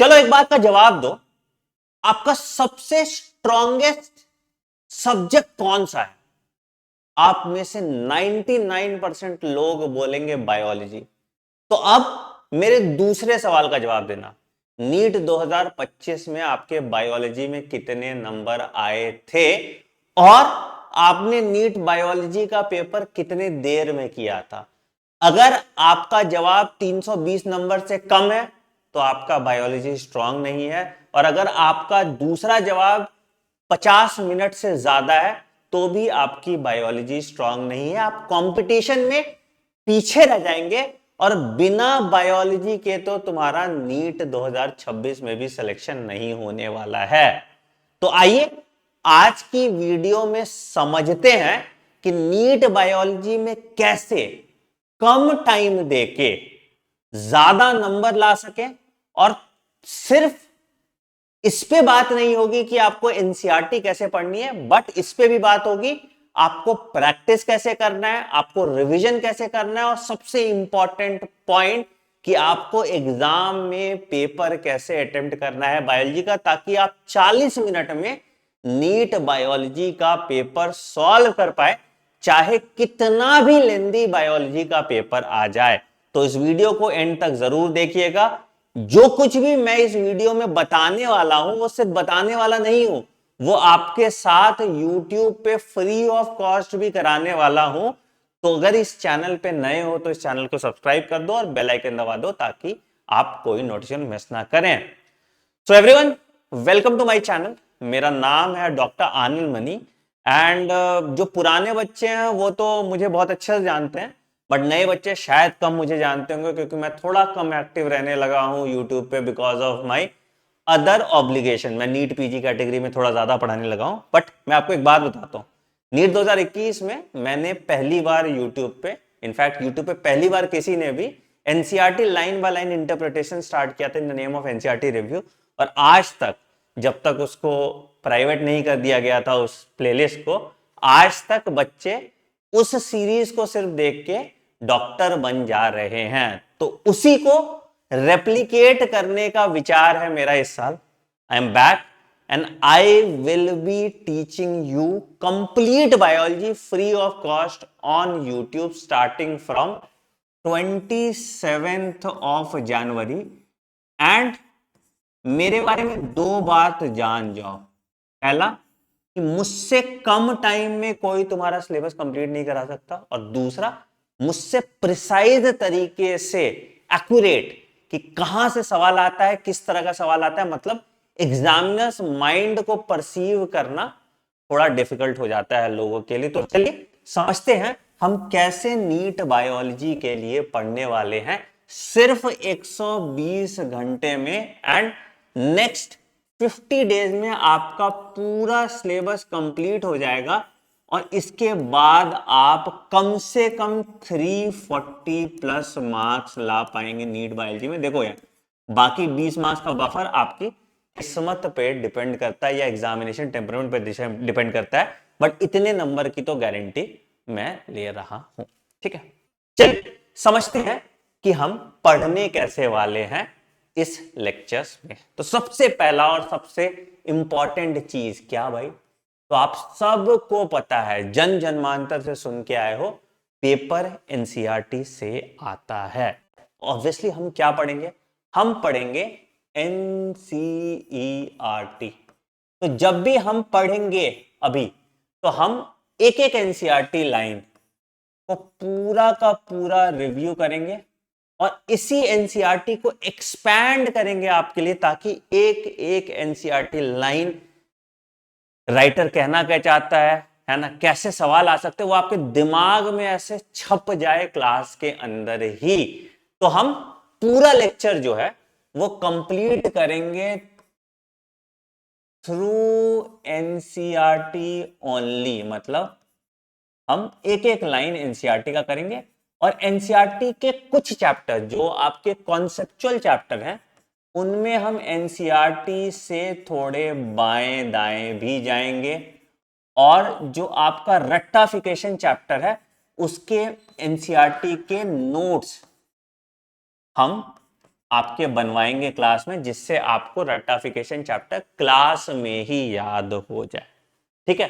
चलो एक बात का जवाब दो, आपका सबसे स्ट्रॉन्गेस्ट सब्जेक्ट कौन सा है? आप में से 99% लोग बोलेंगे बायोलॉजी। तो अब मेरे दूसरे सवाल का जवाब देना, नीट 2025 में आपके बायोलॉजी में कितने नंबर आए थे और आपने नीट बायोलॉजी का पेपर कितने देर में किया था? अगर आपका जवाब 320 नंबर से कम है तो आपका बायोलॉजी स्ट्रांग नहीं है, और अगर आपका दूसरा जवाब 50 मिनट से ज्यादा है तो भी आपकी बायोलॉजी स्ट्रांग नहीं है। आप कंपटीशन में पीछे रह जाएंगे और बिना बायोलॉजी के तो तुम्हारा नीट 2026 में भी सिलेक्शन नहीं होने वाला है। तो आइए आज की वीडियो में समझते हैं कि नीट बायोलॉजी में कैसे कम टाइम देके ज्यादा नंबर ला सके। और सिर्फ इस पे बात नहीं होगी कि आपको एनसीईआरटी कैसे पढ़नी है, बट इस पे भी बात होगी आपको प्रैक्टिस कैसे करना है, आपको रिवीजन कैसे करना है, और सबसे इंपॉर्टेंट पॉइंट कि आपको एग्जाम में पेपर कैसे अटेम्प्ट करना है बायोलॉजी का, ताकि आप 40 मिनट में नीट बायोलॉजी का पेपर सॉल्व कर पाए, चाहे कितना भी लेंदी बायोलॉजी का पेपर आ जाए। तो इस वीडियो को एंड तक जरूर देखिएगा। जो कुछ भी मैं इस वीडियो में बताने वाला हूं वो सिर्फ बताने वाला नहीं हूं, वो आपके साथ YouTube पे फ्री ऑफ कॉस्ट भी कराने वाला हूं। तो अगर इस चैनल पे नए हो तो इस चैनल को सब्सक्राइब कर दो और बेल आइकन दबा दो ताकि आप कोई नोटिफिकेशन मिस ना करें। So everyone, welcome to my channel. मेरा नाम है डॉक्टर आनंद मनी एंड जो पुराने बच्चे हैं वो तो मुझे बहुत अच्छे से जानते हैं, बट नए बच्चे शायद कम मुझे जानते होंगे क्योंकि मैं थोड़ा कम एक्टिव रहने लगा हूं यूट्यूब पे because of my other obligation. मैं नीट पीजी कैटेगरी में थोड़ा ज्यादा पढ़ाने लगा हूं। बट मैं आपको एक बात बताता हूं, नीट 2021 में मैंने पहली बार यूट्यूब पे, इनफैक्ट यूट्यूब पे पहली बार किसी ने भी NCERT line by line interpretation start किया था in the name of NCERT review. और आज तक जब तक उसको प्राइवेट नहीं कर दिया गया था उस प्लेलिस्ट को, आज तक बच्चे उस सीरीज को सिर्फ देख के डॉक्टर बन जा रहे हैं। तो उसी को रेप्लिकेट करने का विचार है मेरा इस साल। I am back and I will be teaching you complete biology free of cost on YouTube starting from 27th of January. And मेरे बारे में दो बात जान जाओ, पहला कि मुझसे कम टाइम में कोई तुम्हारा सिलेबस कंप्लीट नहीं करा सकता, और दूसरा मुझसे प्रिसाइज तरीके से एक्यूरेट कि कहां से सवाल आता है, किस तरह का सवाल आता है, मतलब एग्जामिनर्स माइंड को परसीव करना थोड़ा डिफिकल्ट हो जाता है लोगों के लिए। तो चलिए समझते हैं हम कैसे नीट बायोलॉजी के लिए पढ़ने वाले हैं सिर्फ 120 घंटे में। एंड नेक्स्ट 50 डेज में आपका पूरा सिलेबस कंप्लीट हो जाएगा और इसके बाद आप कम से कम 340 प्लस मार्क्स ला पाएंगे नीट बायोलॉजी में। देखो यार, बाकी 20 मार्क्स का बफर आपकी किस्मत पे डिपेंड करता है या एग्जामिनेशन टेम्परमेंट पे डिपेंड करता है, बट इतने नंबर की तो गारंटी मैं ले रहा हूं। ठीक है, चलिए समझते हैं कि हम पढ़ने कैसे वाले हैं इस लेक्चर्स में। तो सबसे पहला और सबसे इंपॉर्टेंट चीज क्या भाई, तो आप सबको पता है, जन जन्मांतर से सुन के आए हो, पेपर एनसीईआरटी से आता है। ऑब्वियसली हम क्या पढ़ेंगे, हम पढ़ेंगे एनसीईआरटी। तो जब भी हम पढ़ेंगे अभी, तो हम एक एक एनसीईआरटी लाइन को पूरा का पूरा रिव्यू करेंगे और इसी एनसीईआरटी को एक्सपैंड करेंगे आपके लिए, ताकि एक एक एनसीईआरटी लाइन राइटर कहना क्या चाहता है ना, कैसे सवाल आ सकते हैं, वो आपके दिमाग में ऐसे छप जाए क्लास के अंदर ही। तो हम पूरा लेक्चर जो है वो कंप्लीट करेंगे थ्रू एनसीईआरटी ओनली, मतलब हम एक एक लाइन एनसीईआरटी का करेंगे और एनसीईआरटी के कुछ चैप्टर जो आपके कॉन्सेप्चुअल चैप्टर हैं उनमें हम एनसीईआरटी से थोड़े बाएं दाएं भी जाएंगे, और जो आपका रट्टाफिकेशन चैप्टर है उसके एनसीईआरटी के नोट्स हम आपके बनवाएंगे क्लास में, जिससे आपको रट्टाफिकेशन चैप्टर क्लास में ही याद हो जाए। ठीक है,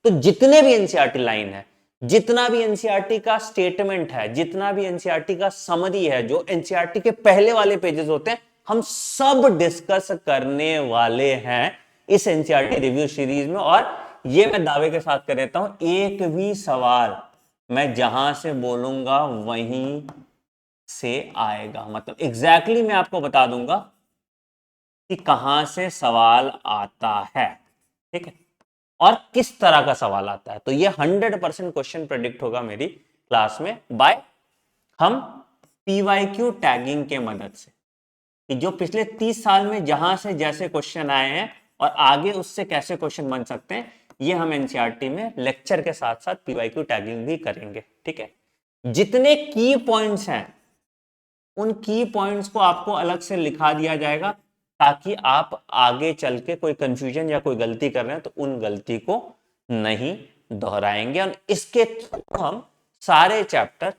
तो जितने भी एनसीईआरटी लाइन है, जितना भी एनसीईआरटी का स्टेटमेंट है, जितना भी एनसीईआरटी का समरी है, जो एनसीईआरटी के पहले वाले पेजेस होते हैं, हम सब डिस्कस करने वाले हैं इस एनसीईआरटी रिव्यू सीरीज में। और ये मैं दावे के साथ कर देता हूं, एक भी सवाल मैं जहां से बोलूंगा वहीं से आएगा। मतलब एग्जैक्टली मैं आपको बता दूंगा कि कहां से सवाल आता है। ठीक है, और किस तरह का सवाल आता है। तो ये 100% क्वेश्चन प्रेडिक्ट होगा मेरी क्लास में बाय हम पीवाईक्यू टैगिंग के मदद से, कि जो पिछले 30 साल में जहां से जैसे क्वेश्चन आए हैं और आगे उससे कैसे क्वेश्चन बन सकते हैं, ये हम एनसीईआरटी में लेक्चर के साथ साथ पीवाईक्यू टैगिंग भी करेंगे। ठीक है, जितने की पॉइंट्स हैं उन की पॉइंट्स को आपको अलग से लिखा दिया जाएगा, ताकि आप आगे चल के कोई कंफ्यूजन या कोई गलती कर रहे हैं तो उन गलती को नहीं दोहराएंगे। और इसके थ्रू हम सारे चैप्टर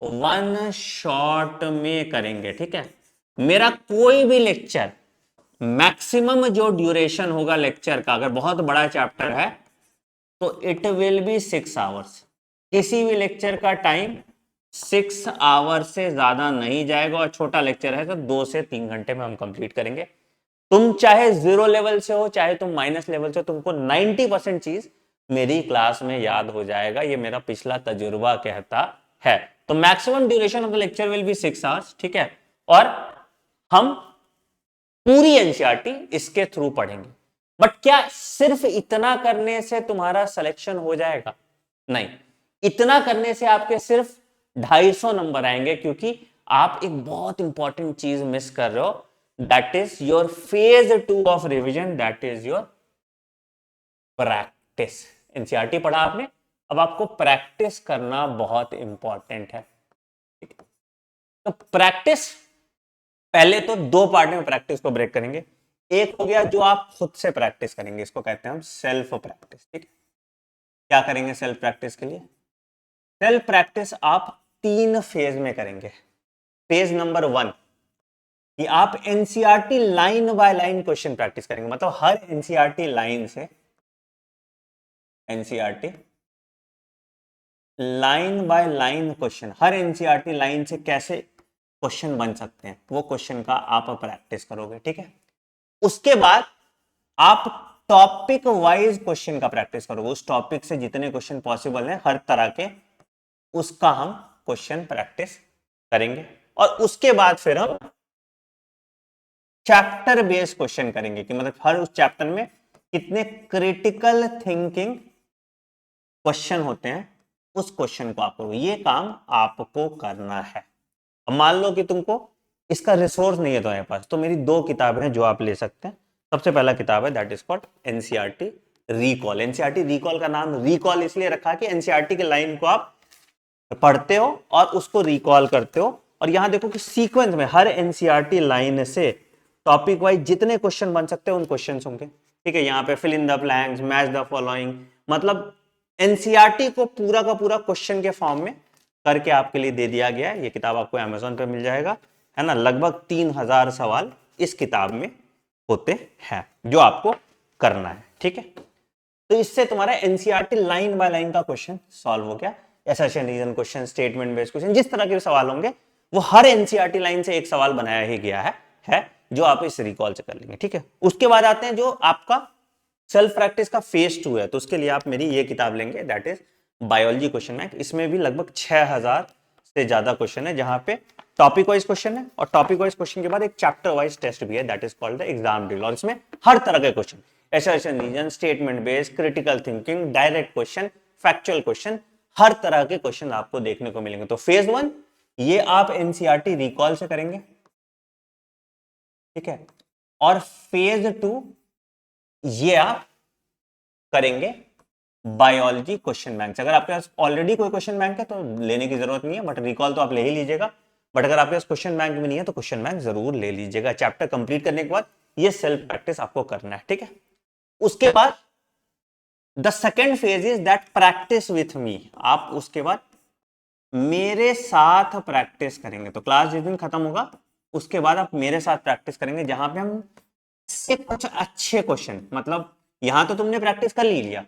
वन शॉट में करेंगे। ठीक है, मेरा कोई भी लेक्चर, मैक्सिमम जो ड्यूरेशन होगा लेक्चर का, अगर बहुत बड़ा चैप्टर है तो इट विल बी 6 आवर्स। किसी भी लेक्चर का टाइम 6 आवर से ज्यादा नहीं जाएगा, और छोटा लेक्चर है तो 2 से 3 घंटे में हम कंप्लीट करेंगे। तुम चाहे 0 लेवल से हो, चाहे तुम माइनस लेवल से हो, तुमको 90% चीज मेरी क्लास में याद हो जाएगा। ये मेरा पिछला तजुर्बा कहता है। तो maximum duration of the lecture will be 6 hours. ठीक है, और हम पूरी एनसीईआरटी इसके थ्रू पढ़ेंगे। बट क्या सिर्फ इतना करने से तुम्हारा सिलेक्शन हो जाएगा? नहीं, इतना करने से आपके सिर्फ 250 नंबर आएंगे, क्योंकि आप एक बहुत इंपॉर्टेंट चीज मिस कर रहे हो, that is your phase 2 of revision, that is your practice. NCERT पढ़ा आपने, अब आपको प्रैक्टिस करना बहुत इंपॉर्टेंट है। तो प्रैक्टिस, पहले तो 2 पार्ट में प्रैक्टिस को ब्रेक करेंगे। एक हो गया जो आप खुद से प्रैक्टिस करेंगे, इसको कहते हैं हम सेल्फ प्रैक्टिस। ठीक है, क्या करेंगे सेल्फ प्रैक्टिस के लिए? सेल्फ प्रैक्टिस आप 3 फेज में करेंगे। फेज नंबर 1 कि आप NCERT line by line question practice करेंगे। मतलब हर एनसीईआरटी लाइन से, NCERT line by line question, her NCERT line से कैसे क्वेश्चन बन सकते हैं, वो क्वेश्चन का आप प्रैक्टिस करोगे। ठीक है, उसके बाद आप टॉपिक वाइज क्वेश्चन का प्रैक्टिस करोगे। उस टॉपिक से जितने क्वेश्चन पॉसिबल हैं हर तरह के, उसका हम क्वेश्चन प्रैक्टिस करेंगे। और उसके बाद फिर हम चैप्टर बेस्ड क्वेश्चन करेंगे, कि मतलब हर उस चैप्टर में कितने क्रिटिकल थिंकिंग क्वेश्चन होते हैं, उस क्वेश्चन को आप करोगे। ये काम आपको करना है। अब मान लो कि तुमको इसका रिसोर्स नहीं है तुम्हारे पास, तो मेरी 2 किताबें हैं जो आप ले सकते हैं। सबसे पहला किताब है that is called NCERT recall. NCERT recall का नाम रिकॉल इसलिए रखा कि एनसीईआरटी के लाइन को आप पढ़ते हो और उसको रिकॉल करते हो। और यहां देखो कि सीक्वेंस में हर एनसीईआरटी लाइन से टॉपिक वाइज जितने क्वेश्चन बन सकते हैं उन क्वेश्चन होंगे। ठीक है, यहाँ पे fill in the blanks, match the following, मतलब एनसीईआरटी को पूरा का पूरा क्वेश्चन के फॉर्म में करके आपके लिए दे दिया गया है। ये किताब आपको अमेज़न पे मिल जाएगा, है ना। लगभग 3000 सवाल इस किताब में होते हैं जो आपको करना है। ठीक है, तो इससे तुम्हारा एनसीईआरटी लाइन बाय लाइन का क्वेश्चन सॉल्व हो गया। Assertion reason question, statement based question, जिस तरह के सवाल होंगे वो हर एनसीईआरटी लाइन से एक सवाल बनाया ही गया है जो आप इस रिकॉल से कर लेंगे। ठीक है, उसके बाद आते हैं जो आपका सेल्फ प्रैक्टिस का फेज 2 है, तो उसके लिए आप मेरी ये किताब लेंगे that is biology question bank. इसमें भी लगभग 6000 से ज्यादा क्वेश्चन है, जहां पे टॉपिक वाइज क्वेश्चन है, और टॉपिक वाइज क्वेश्चन के बाद एक चैप्टर वाइज टेस्ट भी है that is called the exam drill. और इसमें हर तरह के question, assertion reason, statement based, critical thinking, direct question, factual question, हर तरह के क्वेश्चन आपको देखने को मिलेंगे। तो फेज 1 ये आप एनसीईआरटी रिकॉल से करेंगे। ठीक है, और फेज 2 ये आप करेंगे बायोलॉजी क्वेश्चन बैंक। अगर आपके पास ऑलरेडी कोई क्वेश्चन बैंक है तो लेने की जरूरत नहीं है, बट रिकॉल तो आप ले ही लीजिएगा। बट अगर आपके पास क्वेश्चन बैंक भी नहीं है तो क्वेश्चन बैंक जरूर ले लीजिएगा। चैप्टर कंप्लीट करने के बाद ये सेल्फ प्रैक्टिस आपको करना है। ठीक है, उसके बाद the second phase is that practice with me. आप उसके बाद मेरे साथ प्रैक्टिस करेंगे। तो क्लास जिस दिन खत्म होगा उसके बाद आप मेरे साथ प्रैक्टिस करेंगे जहां पे हम से कुछ अच्छे क्वेश्चन, मतलब यहां तो तुमने प्रैक्टिस कर लिया,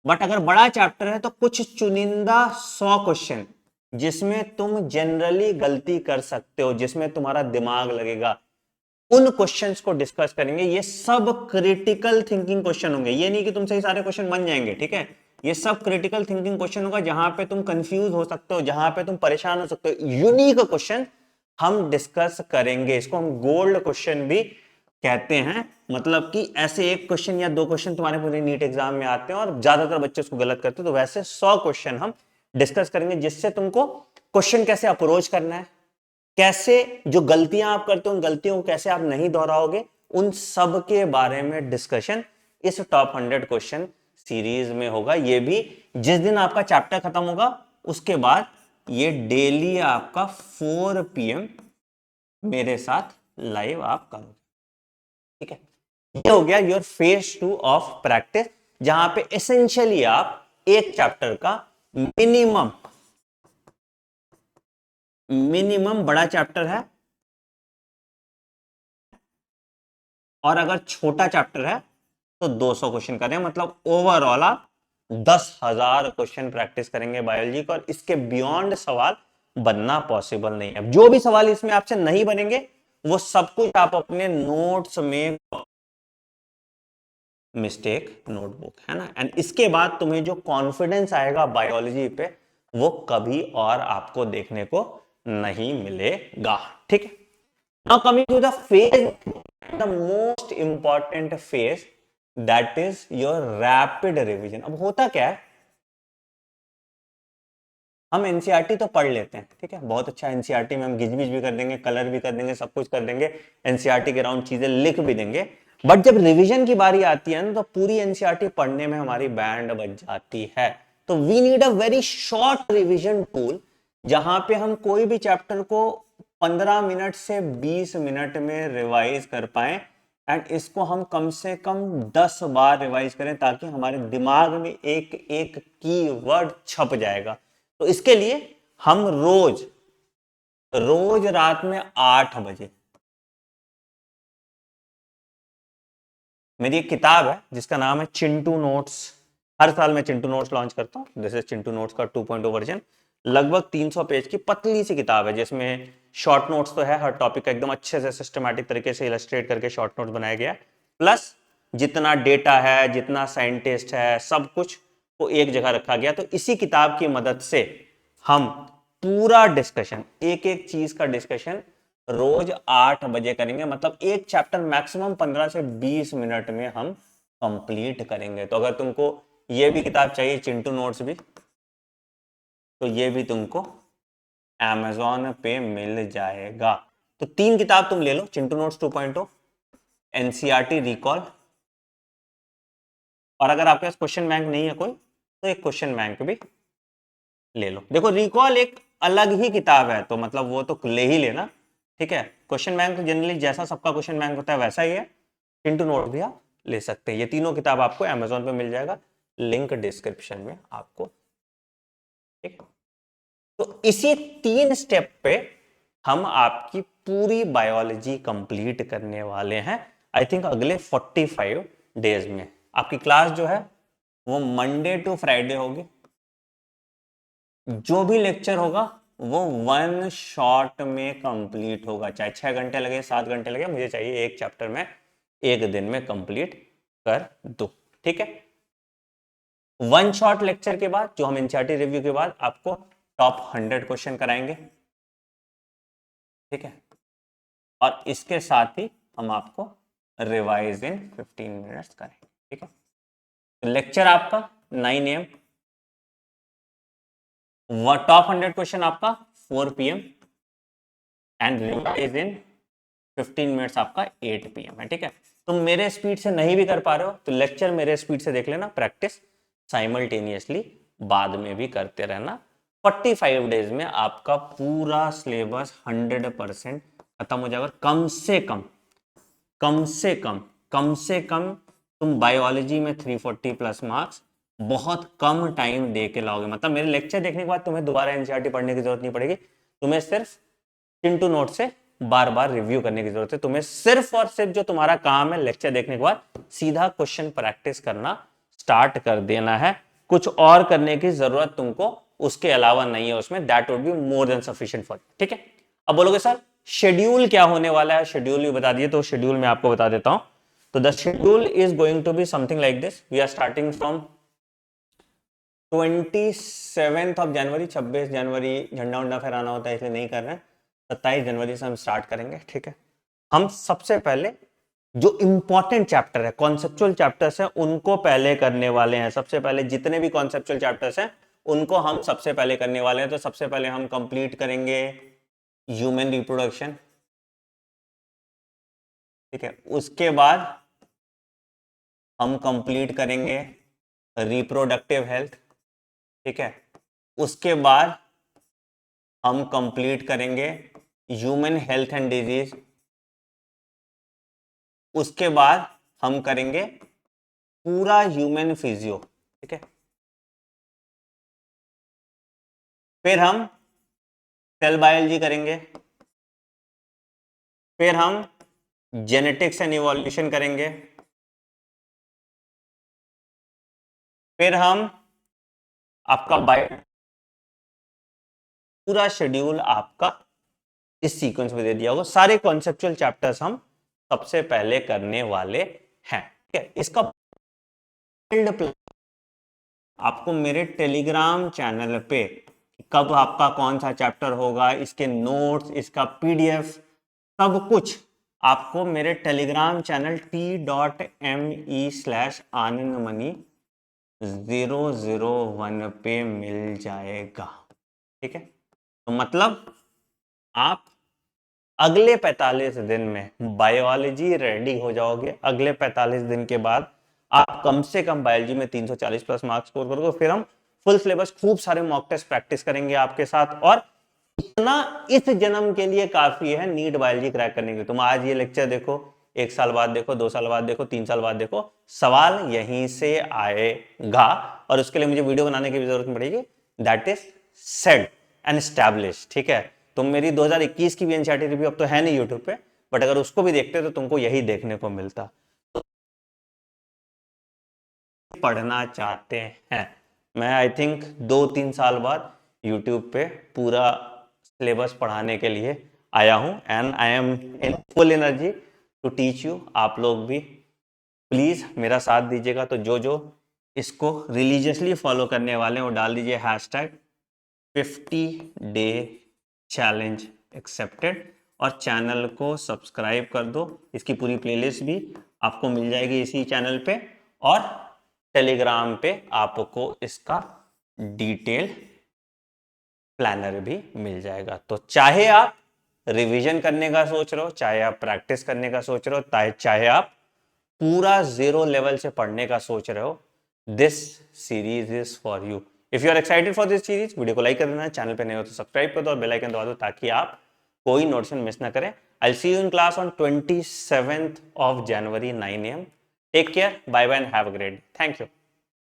बट अगर बड़ा चैप्टर है तो कुछ चुनिंदा 100 क्वेश्चन जिसमें तुम जनरली गलती कर सकते हो, जिसमें तुम्हारा दिमाग लगेगा, उन क्वेश्चंस को डिस्कस करेंगे। ये सब क्रिटिकल थिंकिंग क्वेश्चन होंगे, ये नहीं कि तुमसे ही सारे क्वेश्चन बन जाएंगे, ठीक है। ये सब क्रिटिकल थिंकिंग क्वेश्चन होगा जहां पे तुम कंफ्यूज हो सकते हो, जहां पे तुम परेशान हो सकते हो। यूनिक क्वेश्चन हम डिस्कस करेंगे, इसको हम गोल्ड क्वेश्चन भी कहते हैं। मतलब कि ऐसे एक क्वेश्चन या दो क्वेश्चन तुम्हारे पूरे नीट एग्जाम में आते हैं और ज्यादातर बच्चे उसको गलत करते हैं, तो वैसे 100 क्वेश्चन हम डिस्कस करेंगे जिससे तुमको क्वेश्चन कैसे अप्रोच करना है, कैसे जो गलतियां आप करते हो उन गलतियों को कैसे आप नहीं दोहराओगे, उन सब के बारे में डिस्कशन इस टॉप 100 क्वेश्चन सीरीज में होगा। ये भी जिस दिन आपका चैप्टर खत्म होगा उसके बाद ये डेली आपका 4 PM मेरे साथ लाइव आप करोगे, ठीक है। ये हो गया योर फेज 2 ऑफ प्रैक्टिस, जहां पे एसेंशियली आप एक चैप्टर का मिनिमम बड़ा चैप्टर है और अगर छोटा चैप्टर है तो 200 क्वेश्चन करें, मतलब ओवरऑल आप 10,000 क्वेश्चन प्रैक्टिस करेंगे बायोलॉजी का, और इसके बियॉन्ड सवाल बनना पॉसिबल नहीं है। जो भी सवाल इसमें आपसे नहीं बनेंगे वो सब कुछ आप अपने नोट्स में, मिस्टेक नोटबुक है ना। एंड इसके बाद तुम्हें जो कॉन्फिडेंस आएगा बायोलॉजी पे वो कभी और आपको देखने को नहीं मिलेगा, ठीक है। Now coming to the phase, the most important phase, that is your rapid revision. अब होता क्या है, हम एनसीईआरटी तो पढ़ लेते हैं, ठीक है, बहुत अच्छा एनसीईआरटी में हम गिजबिज भी कर देंगे, कलर भी कर देंगे, सब कुछ कर देंगे, एनसीईआरटी के अराउंड चीजें लिख भी देंगे, बट जब रिवीजन की बारी आती है ना तो पूरी एनसीईआरटी पढ़ने में हमारी बैंड बज जाती है। तो we need a very short revision tool जहां पे हम कोई भी चैप्टर को 15 मिनट से 20 मिनट में रिवाइज कर पाए, एंड इसको हम कम से कम 10 बार रिवाइज करें ताकि हमारे दिमाग में एक एक कीवर्ड छप जाएगा। तो इसके लिए हम रोज रोज रात में 8 बजे, मेरी एक किताब है जिसका नाम है चिंटू नोट्स, हर साल मैं चिंटू नोट्स लॉन्च करता हूं, दिस इज चिंटू नोट्स का 2.0 वर्जन, लगभग 300 पेज की पतली सी किताब है जिसमें शॉर्ट नोट्स तो है, हर टॉपिक का एकदम अच्छे से सिस्टमैटिक तरीके से इलस्ट्रेट करके शॉर्ट नोट्स बनाया गया है, प्लस जितना डेटा है, जितना साइंटिस्ट है, सब कुछ को एक जगह रखा गया। तो इसी किताब की मदद से हम पूरा डिस्कशन, एक एक चीज का डिस्कशन रोज 8 बजे करेंगे, मतलब एक चैप्टर मैक्सिमम 15 से 20 मिनट में हम कंप्लीट करेंगे। तो अगर तुमको ये भी किताब चाहिए, चिंटू नोट्स भी, तो ये भी तुमको Amazon पे मिल जाएगा। तो 3 किताब तुम ले लो, चिंटू नोट्स 2.0, एनसीईआरटी रिकॉल, और अगर आपके पास क्वेश्चन बैंक नहीं है कोई तो एक क्वेश्चन बैंक भी ले लो। देखो रिकॉल एक अलग ही किताब है तो मतलब वो तो ले ही लेना, ठीक है। क्वेश्चन बैंक तो जनरली जैसा सबका क्वेश्चन बैंक होता है वैसा ही है, चिंटू नोट भी आप ले सकते हैं। ये तीनों किताब आपको Amazon पे मिल जाएगा, लिंक डिस्क्रिप्शन में आपको, ठीक। तो इसी 3 स्टेप पे हम आपकी पूरी बायोलॉजी कंप्लीट करने वाले हैं। आई थिंक अगले 45 डेज में आपकी क्लास जो है वो मंडे टू फ्राइडे होगी, जो भी लेक्चर होगा वो 1 शॉट में कंप्लीट होगा, चाहे 6 घंटे लगे 7 घंटे लगे, मुझे चाहिए एक चैप्टर में 1 दिन में कंप्लीट कर दो, ठीक है। 1 शॉट लेक्चर के बाद जो हम एनसीईआरटी रिव्यू के बाद आपको टॉप 100 क्वेश्चन कराएंगे, ठीक है, और इसके साथ ही हम आपको रिवाइज इन 15 मिनट्स करेंगे, ठीक है। तो लेक्चर आपका 9 AM, टॉप 100 क्वेश्चन आपका 4 PM and revise in 15 minutes आपका 8 PM है, ठीक है। तुम मेरे स्पीड से नहीं भी कर पा रहे हो तो लेक्चर मेरे स्पीड से देख लेना, प्रैक्टिस साइमल्टेनियसली बाद में भी करते रहना। 45 डेज में आपका पूरा सिलेबस 100% खत्म हो जाएगा। कम से कम तुम बायोलॉजी में 340 प्लस मार्क्स बहुत कम टाइम दे के लाओगे। मतलब मेरे लेक्चर देखने के बाद तुम्हें दोबारा एनसीईआरटी पढ़ने की जरूरत नहीं पड़ेगी, तुम्हें सिर्फ चिंटू नोट से बार बार रिव्यू करने की जरूरत है। तुम्हें सिर्फ और सिर्फ जो तुम्हारा काम है लेक्चर देखने के बाद सीधा क्वेश्चन प्रैक्टिस करना स्टार्ट कर देना है, कुछ और करने की जरूरत तुमको उसके अलावा नहीं है उसमें। That would be more than sufficient for, ठीक है। अब बोलोगे सर शेड्यूल क्या होने वाला है, शेड्यूल भी बता दिए, तो शेड्यूल मैं आपको बता देता हूं। तो the schedule is going to be something like this. We are starting from 27 of January, 26 जनवरी झंडा उंडा फहराना होता है इसलिए नहीं कर रहे हैं, 27 जनवरी से हम स्टार्ट करेंगे, ठीक है। हम सबसे पहले जो इंपॉर्टेंट चैप्टर है, कॉन्सेप्चुअल चैप्टर्स है, उनको पहले करने वाले हैं। सबसे पहले जितने भी कॉन्सेप्चुअल चैप्टर्स हैं उनको हम सबसे पहले करने वाले हैं। तो सबसे पहले हम कंप्लीट करेंगे ह्यूमन रिप्रोडक्शन, ठीक है। उसके बाद हम कंप्लीट करेंगे रिप्रोडक्टिव हेल्थ, ठीक है। उसके बाद हम कंप्लीट करेंगे ह्यूमन हेल्थ एंड डिजीज। उसके बाद हम करेंगे पूरा ह्यूमन फिजियो, ठीक है। फिर हम सेल बायोलॉजी करेंगे, फिर हम जेनेटिक्स एंड इवोल्यूशन करेंगे, फिर हम आपका बायो, पूरा शेड्यूल आपका इस सीक्वेंस में दे दिया होगा। सारे कॉन्सेप्चुअल चैप्टर्स हम सबसे पहले करने वाले हैं, ठीक है। इसका आपको मेरे टेलीग्राम चैनल पे कब आपका कौन सा चैप्टर होगा, इसके नोट्स, इसका पीडीएफ, सब कुछ आपको मेरे टेलीग्राम चैनल t.me/anandmani001 पे मिल जाएगा, ठीक है। तो मतलब आप अगले 45 दिन में बायोलॉजी रेडी हो जाओगे। अगले 45 दिन के बाद आप कम से कम बायोलॉजी में 340 प्लस मार्क्स स्कोर करोगे। फिर हम फुल सिलेबस खूब सारे मॉक टेस्ट प्रैक्टिस करेंगे आपके साथ, और इतना इस जन्म के लिए काफी है नीट बायोलॉजी क्रैक करने के। तुम आज ये लेक्चर देखो, 1 साल बाद देखो, 2 साल बाद देखो, 3 साल बाद देखो, सवाल यहीं से आएगा। और उसके लिए मुझे वीडियो बनाने की भी जरूरत नहीं पड़ेगी। That is said and establish, ठीक है। तुम मेरी 2021 की भी एनसीईआरटी रिव्यू अब तो है नहीं यूट्यूब पे, बट अगर उसको भी देखते तो तुमको यही देखने को मिलता। पढ़ना चाहते हैं, मैं आई थिंक 2-3 साल बाद यूट्यूब पे पूरा सिलेबस पढ़ाने के लिए आया हूं, and I am in full energy to teach you. आप लोग भी प्लीज मेरा साथ दीजिएगा। तो जो जो इसको रिलीजियसली फॉलो करने वाले हैं वो डाल दीजिए #50 डे चैलेंज एक्सेप्टेड, और चैनल को सब्सक्राइब कर दो। इसकी पूरी प्लेलिस्ट भी आपको मिल जाएगी इसी चैनल पे, और टेलीग्राम पे आपको इसका डिटेल प्लानर भी मिल जाएगा। तो चाहे आप रिवीजन करने का सोच रहे हो, चाहे आप प्रैक्टिस करने का सोच रहे हो, चाहे आप पूरा 0 लेवल से पढ़ने का सोच रहे हो, this series is for you. If you are excited for this series, video को लाइक कर देना, चैनल पे नए हो तो सब्सक्राइब कर दो और बेल आइकन दबा दो ताकि आप कोई नोटिफिकेशन मिस ना करें। I see you in class on 27th of January 9 AM। Take care, bye bye and have a great day. Thank you.